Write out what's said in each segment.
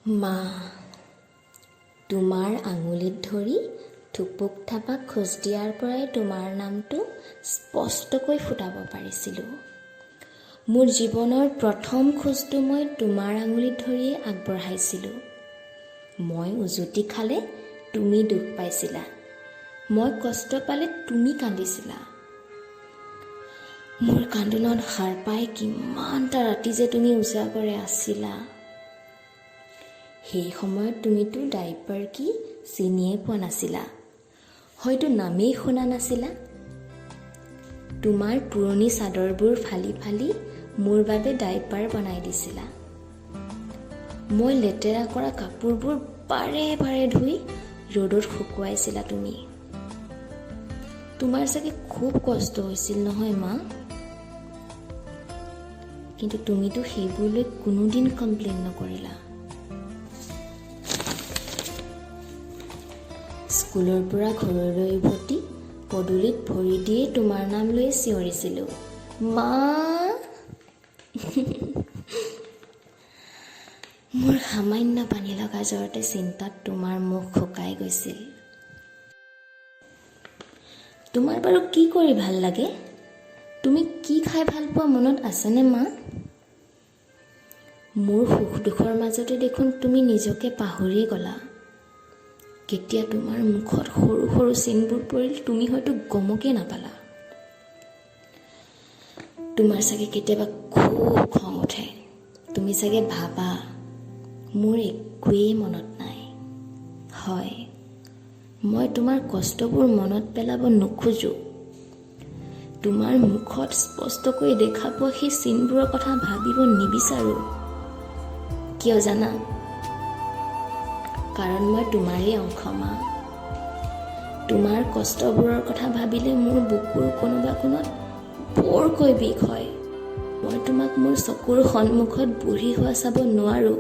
মা, তোমাৰ আঙুলিত ধৰি থুপুক থাপাক খোজ দিয়াৰ পৰাই তোমাৰ নামটো স্পষ্টকৈ ফুটাব পাৰিছিলোঁ। মোৰ জীৱনৰ প্ৰথম খোজটো মই তোমাৰ আঙুলিত ধৰিয়ে আগবঢ়াইছিলোঁ। মই উজুতি খালে তুমি দুখ পাইছিলা, মই কষ্ট পালে তুমি কান্দিছিলা। মোৰ কান্দোনত সাৰ পাই কিমানটা ৰাতি যে তুমি উজাগৰে আছিলা। সেই সময়ত তুমিতো ডাইপাৰ কি চিনিয়ে পোৱা নাছিলা, হয়তো নামেই শুনা নাছিলা। তোমাৰ পুৰণি চাদৰবোৰ ফালি ফালি মোৰ বাবে ডাইপাৰ বনাই দিছিলা। মই লেতেৰা কৰা কাপোৰবোৰ বাৰে বাৰে ধুই ৰ'দত শুকুৱাইছিলা তুমি। তোমাৰ চাগে খুব কষ্ট হৈছিল নহয় মা? কিন্তু তুমিতো সেইবোৰলৈ কোনোদিন কমপ্লেইন নকৰিলা। স্কুলৰ পৰা ঘৰলৈ উভতি পদূলিত ভৰি দিয়ে তোমাৰ নাম লৈ চিঞৰিছিলোঁ, মা। মোৰ সামান্য পানী লগা জ্বৰতে চিন্তাত তোমাৰ মুখ শুকাই গৈছিল। তোমাৰ বাৰু কি কৰি ভাল লাগে? তুমি কি খাই ভাল পোৱা মনত আছেনে মা? মোৰ সুখ দুখৰ মাজতে দেখোন তুমি নিজকে পাহৰিয়ে গ'লা। কেতিয়া তোমাৰ মুখত সৰু সৰু চিনবোৰ পৰিল তুমি হয়তো গমকে নাপালা। তোমাৰ চাগে কেতিয়াবা খুব খং উঠে। তুমি চাগে ভাবা মোৰ একোৱেই মনত নাই। হয়, মই তোমাৰ কষ্টবোৰ মনত পেলাব নোখোজোঁ। তোমাৰ মুখত স্পষ্টকৈ দেখা পোৱা সেই চিনবোৰৰ কথা ভাবিব নিবিচাৰোঁ। কিয় জানা? কাৰণ মই তোমাৰেই অংশ মা। তোমাৰ কষ্টবোৰৰ কথা ভাবিলে মোৰ বুকুৰ কোনোবা কোণত বৰকৈ বিষ হয়। মই তোমাক মোৰ চকুৰ সন্মুখত বুঢ়ী হোৱা চাব নোৱাৰোঁ।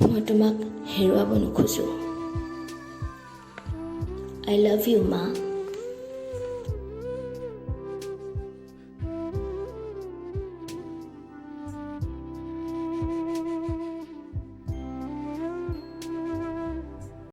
মই তোমাক হেৰুৱাব নোখোজোঁ। I love you, মা।